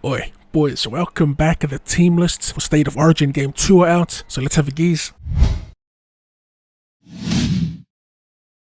Oi, boys, welcome back to the team lists for State of Origin Game 2 are out, so let's have a geeze.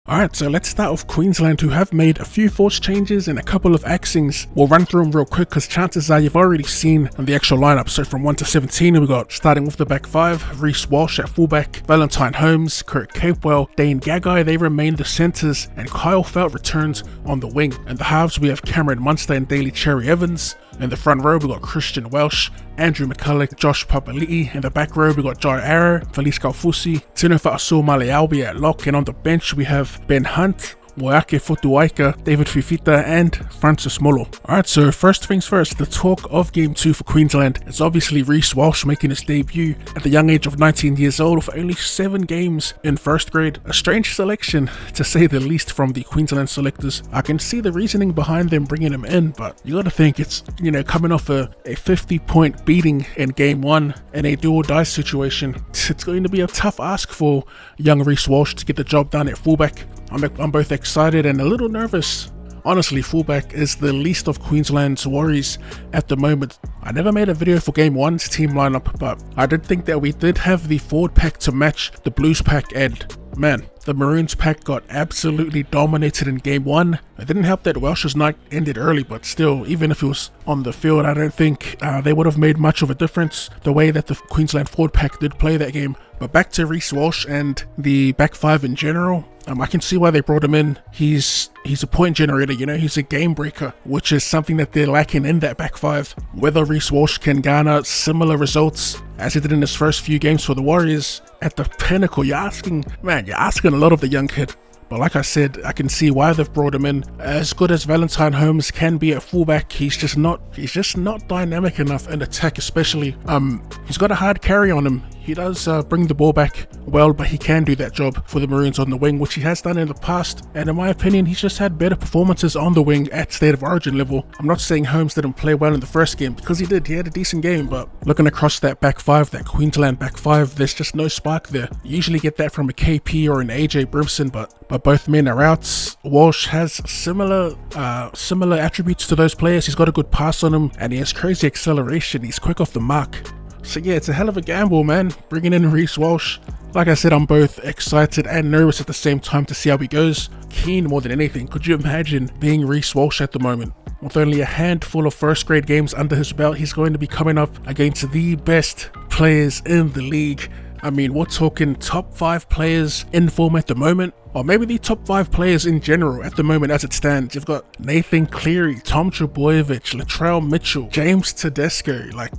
Alright, so let's start with Queensland, who have made a few force changes and a couple of axings. We'll run through them real quick because chances are you've already seen the actual lineup. So from 1 to 17, we got, starting with the back 5, Reece Walsh at fullback, Valentine Holmes, Kurt Capewell, Dane Gagai, they remain the centres, and Kyle Felt returns on the wing. In the halves, we have Cameron Munster and Daly Cherry Evans. In the front row, we got Christian Welsh, Andrew McCulloch, Josh Papali'i. In the back row, we got Jai Arrow, Felice Kaufusi, Tino Fa'aso Malealbi at lock, and on the bench, we have Ben Hunt, Moeake Fotuaika, David Fifita, and Francis Molo. Alright, so first things first, the talk of Game 2 for Queensland is obviously Reece Walsh making his debut at the young age of 19 years old with only 7 games in first grade. A strange selection, to say the least, from the Queensland selectors. I can see the reasoning behind them bringing him in, but you gotta think it's, coming off a 50-point beating in Game 1 in a do-or-die situation. It's going to be a tough ask for young Reece Walsh to get the job done at fullback. I'm both excited and a little nervous. Honestly, fullback is the least of Queensland's worries at the moment. I never made a video for Game 1's team lineup, but I did think that we did have the forward pack to match the Blues pack, and man, the Maroons pack got absolutely dominated in Game 1. It didn't help that Welsh's night ended early, but still, even if he was on the field, I don't think they would have made much of a difference the way that the Queensland forward pack did play that game. But back to Reece Walsh and the back 5 in general. I can see why they brought him in. He's a point generator, he's a game breaker, which is something that they're lacking in that back 5. Whether Reece Walsh can garner similar results as he did in his first few games for the Warriors at the pinnacle, you're asking a lot of the young kid. But like I said, I can see why they've brought him in. As good as Valentine Holmes can be at fullback, he's just not dynamic enough in attack, especially. He's got a hard carry on him. He does bring the ball back well, but he can do that job for the Maroons on the wing, which he has done in the past. And in my opinion, he's just had better performances on the wing at State of Origin level. I'm not saying Holmes didn't play well in the first game, because he did. He had a decent game, but looking across that back 5, that Queensland back 5, there's just no spark there. You usually get that from a KP or an AJ Brimson, but both men are out. Walsh has similar attributes to those players. He's got a good pass on him, and he has crazy acceleration. He's quick off the mark. So yeah, it's a hell of a gamble, man, bringing in Reece Walsh. Like I said, I'm both excited and nervous at the same time to see how he goes. Keen more than anything. Could you imagine being Reece Walsh at the moment? With only a handful of first grade games under his belt, he's going to be coming up against the best players in the league. I mean, we're talking top 5 players in form at the moment, or maybe the top 5 players in general at the moment as it stands. You've got Nathan Cleary, Tom Trbojevic, Latrell Mitchell, James Tedesco, like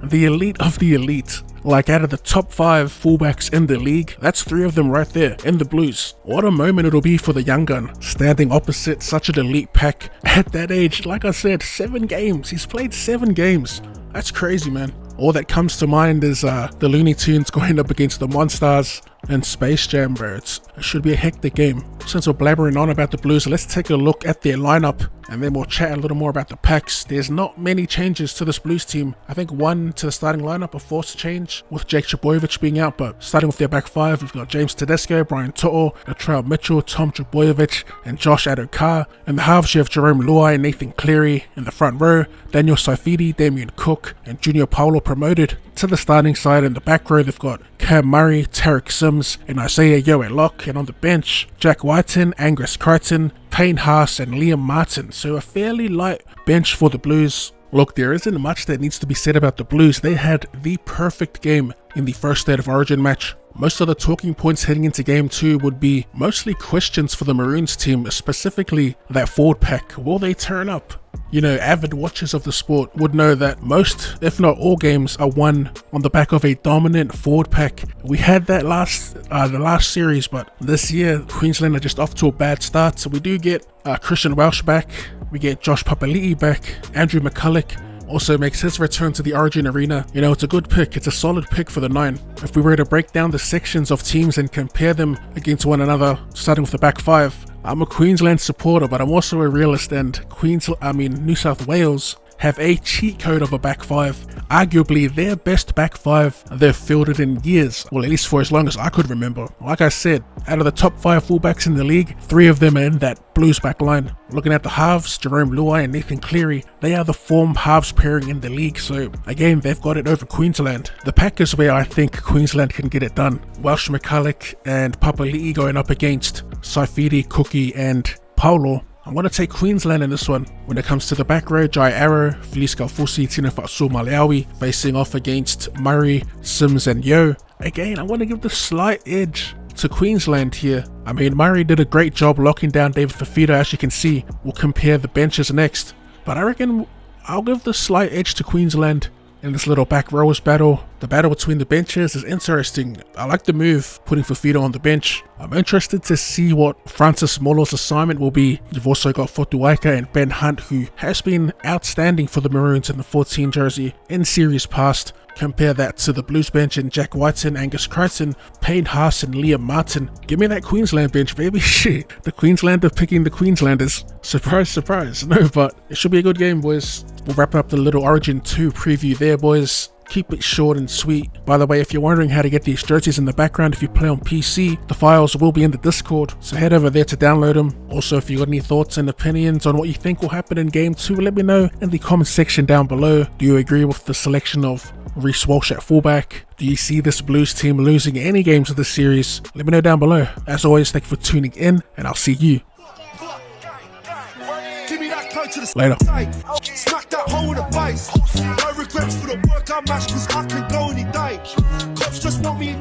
the elite of the elite. Like, out of the top 5 fullbacks in the league, that's 3 of them right there in the Blues. What a moment it'll be for the young gun, standing opposite such an elite pack at that age. Like I said, 7 games. He's played 7 games. That's crazy, man. All that comes to mind is the Looney Tunes going up against the Monstars and Space Jam, bro. It should be a hectic game. Since we're blabbering on about the Blues, let's take a look at their lineup, and then we'll chat a little more about the packs. There's not many changes to this Blues team. I think one to the starting lineup, a forced change, with Jake Trbojevic being out, but starting with their back 5, we've got James Tedesco, Brian To'o, Latrell Mitchell, Tom Trbojevic, and Josh Adokar. In the halves, you have Jerome Luai and Nathan Cleary. In the front row, Daniel Saifidi, Damien Cook, and Junior Paulo promoted to the starting side. In the back row, they've got Cam Murray, Tarek Sims, and Isaiah Yeo at lock. And on the bench, Jack Whiten, Angus Crichton, Payne Haas, and Liam Martin. So a fairly light bench for the Blues. Look, there isn't much that needs to be said about the Blues. They had the perfect game in the first State of Origin match. Most of the talking points heading into Game 2 would be mostly questions for the Maroons team, specifically that forward pack. Will they turn up? Avid watchers of the sport would know that most, if not all, games are won on the back of a dominant forward pack. We had that the last series, but this year Queensland are just off to a bad start. So we do get Christian Welsh back, we get Josh Papali'i back, Andrew McCulloch also makes his return to the Origin arena. It's a good pick. It's a solid pick for the 9. If we were to break down the sections of teams and compare them against one another, starting with the back 5, I'm a Queensland supporter, but I'm also a realist, and New South Wales have a cheat code of a back 5. arguably their best back five they've fielded in years, well at least for as long as I could remember. Like I said, out of the top 5 fullbacks in the league, 3 of them are in that Blues back line. Looking at the halves, Jerome Luai and Nathan Cleary, they are the form halves pairing in the league, so again they've got it over Queensland. The pack is where I think Queensland can get it done. Welsh McCulloch and Papali'i going up against Saifidi, Cookie and Paulo. I'm going to take Queensland in this one. When it comes to the back row, Jai Arrow, Felice Galfusi, Tina Fatsu Maleawi facing off against Murray, Sims and Yo. Again, I want to give the slight edge to Queensland here. I mean, Murray did a great job locking down David Fafita, as you can see. We'll compare the benches next. But I reckon I'll give the slight edge to Queensland in this little back rows battle. The battle between the benches is interesting. I like the move, putting Fafita on the bench. I'm interested to see what Francis Molo's assignment will be. You've also got Fotuaika and Ben Hunt, who has been outstanding for the Maroons in the 14 jersey in series past. Compare that to the Blues bench and Jack Whiten, Angus Crichton, Payne Haas and Liam Martin. Give me that Queensland bench, baby. Shit, the Queenslander picking the Queenslanders. Surprise, surprise. No, but it should be a good game, boys. We'll wrap up the little Origin 2 preview there, boys. Keep it short and sweet. By the way, if you're wondering how to get these jerseys in the background if you play on PC, the files will be in the Discord, so head over there to download them. Also, if you got any thoughts and opinions on what you think will happen in Game 2, let me know in the comment section down below. Do you agree with the selection of Reece Walsh at fullback? Do you see this Blues team losing any games of this series? Let me know down below. As always, thank you for tuning in, and I'll see you later. Smack that hole in the base. No regrets for the work I mashed, cause I can go any day. Cops just want me